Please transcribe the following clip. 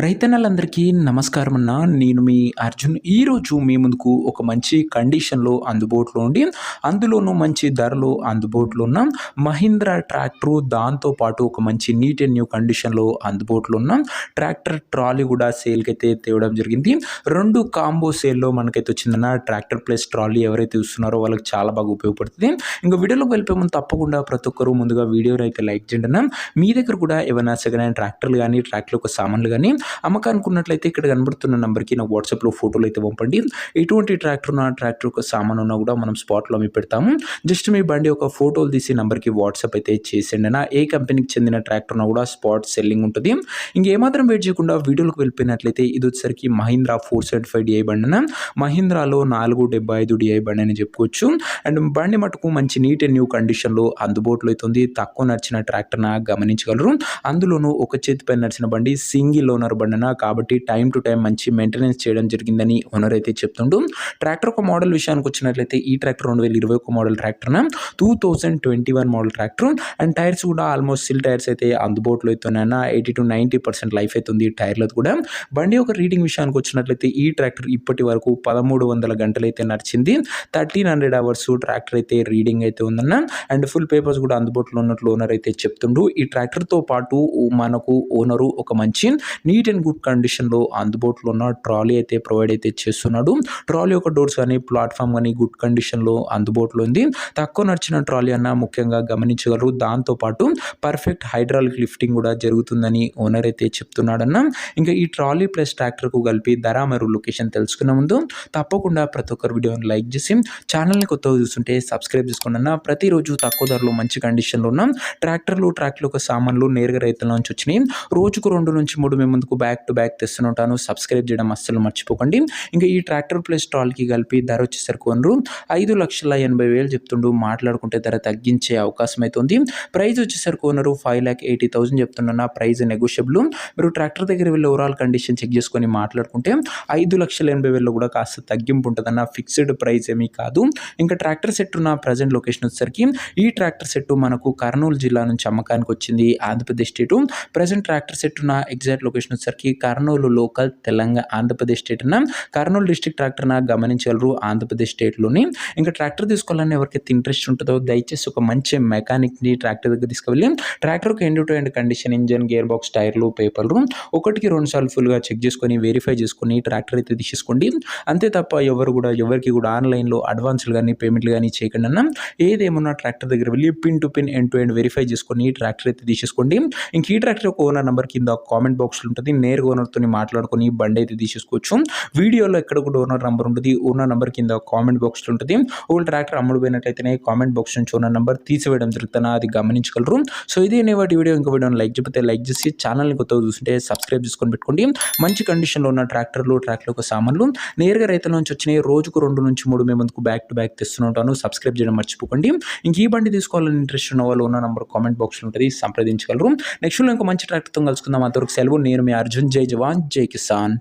రైతన్నలందరికీ నమస్కారం అన్న. నేను మీ అర్జున్. ఈరోజు మీ ముందుకు ఒక మంచి కండిషన్‌లో అందుబాటులో ఉండి, అందులోనూ మంచి ధరలో అందుబాటులో ఉన్న మహీంద్రా ట్రాక్టరు, దాంతో పాటు ఒక మంచి నీట్ అండ్ న్యూ కండిషన్‌లో అందుబాటులో ఉన్న ట్రాక్టర్ ట్రాలీ కూడా సేల్‌కైతే తేవడం జరిగింది. 2 కాంబో సేల్‌లో మనకైతే వచ్చిందన్న. ట్రాక్టర్ ప్లస్ ట్రాలీ ఎవరైతే చూస్తున్నారో వాళ్ళకి చాలా బాగా ఉపయోగపడుతుంది. ఇంక వీడియోలోకి వెళ్ళిపోయే ముందు తప్పకుండా ప్రతి ఒక్కరు ముందుగా వీడియోని అయితే లైక్ చేయండి అన్న. మీ దగ్గర కూడా ఏమైనా సెకండ్ హ్యాండ్ ట్రాక్టర్లు గానీ, ట్రాక్టర్ యొక్క సామాన్లు గానీ అమ్మకానికి ఉన్నట్లయితే ఇక్కడ కనబడుతున్న నంబర్‌కి నాకు వాట్సాప్‌లో ఫోటోలు అయితే పంపండి. ఎటువంటి ట్రాక్టర్ ఉన్నా, ట్రాక్టర్ యొక్క సామాను ఉన్నా కూడా మనం స్పాట్‌లో అమ్మి పెడతాము. జస్ట్ మీ బండి యొక్క ఫోటోలు తీసి నంబర్‌కి వాట్సాప్ అయితే చేసేయండి అన్న. ఏ కంపెనీకి చెందిన ట్రాక్టర్ ఉన్నా కూడా స్పాట్ సెల్లింగ్ ఉంటుంది. ఇంకేమాత్రం వెయిట్ చేయకుండా వీడియోలోకి వెళ్ళిపోయినట్లయితే ఇది వచ్చేసరికి మహీంద్రా 475 DI బండి అన్న. మహీంద్రాలో 475 DI బండి అని చెప్పుకోవచ్చు. అండ్ బండి మటుకు మంచి నీట్ అండ్ న్యూ కండిషన్‌లో అందుబాటులో అయితే ఉంది. తక్కువ నడిచిన ట్రాక్టర్‌న గమనించగలరు. అందులోనూ ఒక చేతిపై నడిచిన బండి సింగిల్ ఓనర్ బండన కాబట్టి టైమ్ టు టైం మంచి మెయింటెనెన్స్ చేయడం జరిగిందని ఓనర్ అయితే చెప్తుండు. ట్రాక్టర్ ఒక మోడల్ విషయానికి వచ్చినట్లయితే ఈ ట్రాక్టర్ 2021 మోడల్ ట్రాక్టర్న 2021 మోడల్ ట్రాక్టర్. అండ్ టైర్స్ కూడా ఆల్మోస్ట్ సిల్ టైర్స్ అయితే అందుబాటులో అయితే ఉన్నాయన్న. 80-90% లైఫ్ అయితే ఉంది టైర్లది కూడా. బండి యొక్క రీడింగ్ విషయానికి వచ్చినట్లయితే ఈ ట్రాక్టర్ ఇప్పటి వరకు 1300 గంటలు అయితే నడిచింది. 1300 అవర్స్ ట్రాక్టర్ అయితే రీడింగ్ అయితే ఉందన్న. అండ్ ఫుల్ పేపర్స్ కూడా అందుబాటులో ఉన్నట్లు ఓనర్ అయితే చెప్తుండు. ఈ ట్రాక్టర్తో పాటు మనకు ఓనరు ఒక మంచి నీట్ అండ్ గుడ్ కండిషన్‌లో అందుబాటులో ఉన్న ట్రాలీ అయితే ప్రొవైడ్ అయితే చేస్తున్నాడు. ట్రాలీ యొక్క డోర్స్ కానీ, ప్లాట్‌ఫామ్ కానీ గుడ్ కండిషన్‌లో అందుబాటులో ఉంది. తక్కువ నడిచిన ట్రాలీ అన్న ముఖ్యంగా గమనించగలరు. దాంతో పాటు పర్ఫెక్ట్ హైడ్రాలిక్ లిఫ్టింగ్ కూడా జరుగుతుందని ఓనర్ అయితే చెప్తున్నాడన్న. ఇంకా ఈ ట్రాలీ ప్లస్ ట్రాక్టర్‌కు కలిపి ధర మరియు లొకేషన్ తెలుసుకునే ముందు తప్పకుండా ప్రతి ఒక్కరు వీడియోని లైక్ చేసి ఛానల్‌ని కొత్తగా చూస్తుంటే సబ్స్క్రైబ్ చేసుకోండి అన్న. ప్రతిరోజు తక్కువ ధరలో మంచి కండిషన్‌లో ఉన్న ట్రాక్టర్ యొక్క సామాన్లు నేరుగా రైతుల నుంచి వచ్చినాయి. రోజుకు 2-3 మీ ముందుకు బ్యాక్ టు బ్యాక్ తెస్తుంటాను. సబ్స్క్రైబ్ చేయడం అస్సలు మర్చిపోకండి. ఇంకా ఈ ట్రాక్టర్ ప్లస్ ట్రాలీకి కలిపి ధర వచ్చేసరికి ఓనరు 5,80,000 చెప్తుండు. మాట్లాడుకుంటే ధర తగ్గించే అవకాశం అయితే ఉంది. ప్రైస్ వచ్చేసరికి ఓనరు 5,80,000 చెప్తున్నా. Price negotiable. మీరు ట్రాక్టర్ దగ్గర వెళ్ళి ఓవరాల్ కండిషన్ చెక్ చేసుకొని మాట్లాడుకుంటే 5,80,000 కూడా కాస్త తగ్గింపు ఉంటుందన్న. ఫిక్స్డ్ ప్రైస్ ఏమీ కాదు. ఇంకా ట్రాక్టర్ సెట్ ఉన్న ప్రజెంట్ లొకేషన్ వచ్చేసరికి ఈ ట్రాక్టర్ సెట్ మనకు కర్నూలు జిల్లా నుంచి అమ్మకానికి వచ్చింది. ఆంధ్రప్రదేశ్ స్టేటు. ప్రజెంట్ ట్రాక్టర్ సెట్ ఉన్న ఎగ్జాక్ట్ లొకేషన్ వచ్చేసరికి కర్నూలు లోకల్ తెలంగాణ ఆంధ్రప్రదేశ్ స్టేట్ అన్న. కర్నూలు డిస్ట్రిక్ట్ ట్రాక్టర్న గమనించగలరు ఆంధ్రప్రదేశ్ స్టేట్లోని. ఇంకా ట్రాక్టర్ తీసుకోవాలని ఎవరికైతే ఇంట్రెస్ట్ ఉంటుందో దయచేసి ఒక మంచి మెకానిక్ని ట్రాక్టర్ దగ్గర తీసుకువెళ్ళి ట్రాక్టర్కి end to end condition, engine, gear box, టైర్లు, పేపర్లు 1-2 సార్లు ఫుల్గా చెక్ చేసుకొని వెరిఫై చేసుకొని ట్రాక్టర్ అయితే తీసేసుకోండి. అంతే తప్ప ఎవరికి కూడా ఆన్లైన్లో అడ్వాన్స్లు కానీ పేమెంట్లు కానీ చేయకండి అన్న. ఏదేమన్నా ట్రాక్టర్ దగ్గర వెళ్ళి pin to pin end to end verify చేసుకొని ట్రాక్టర్ అయితే తీసేసుకోండి. ఇంక ఈ ట్రాక్టర్ ఒక ఓనర్ నెంబర్ కింద కామెంట్ బాక్స్లో ఉంటుంది. నేరుగా ఓనర్తో మాట్లాడుకొని బండి అయితే తీసేసుకోవచ్చు. వీడియోలో ఎక్కడ కూడా ఓనర్ నెంబర్ ఉంటుంది. ఓనర్ నెంబర్ కింద కామెంట్ బాక్స్లో ఉంటుంది. ఒకవేళ ట్రాక్టర్ అమ్ముడు పోయినట్లయితేనే కామెంట్ బాక్స్ నుంచి ఓనర్ నెంబర్ తీసివేయడం జరుగుతుందా అది గమనించగలరు. సో ఇది నేవాటి వీడియో. ఇంకా వీడియోని లైక్ చెప్పితే లైక్ చేసి ఛానల్ని కొత్తగా చూస్తుంటే సబ్స్క్రైబ్ చేసుకొని పెట్టుకోండి. మంచి కండిషన్లో ఉన్న ట్రాక్టర్లు, ట్రాక్టర్ యొక్క సామాన్లు నేరుగా రైతుల నుంచి వచ్చినాయి. రోజుకు 2-3 మీ ముందుకు బ్యాక్ టు బ్యాక్ తెస్తుంటాను. సబ్స్క్రైబ్ చేయడం మర్చిపోకండి. ఇంక ఈ బండి తీసుకోవాలని ఇంట్రెస్ట్ ఉన్న వాళ్ళు ఉన్న నెంబర్ కామెంట్ బాక్స్లో ఉంటుంది. సంప్రదించగలరు. నెక్స్ట్ ఇంకో మంచి ట్రాక్టర్తో కలుసుకుందాం. అంతవరకు సెలవు. నేను మీ అర్జున్. జై జవాన్ జై కిసాన్.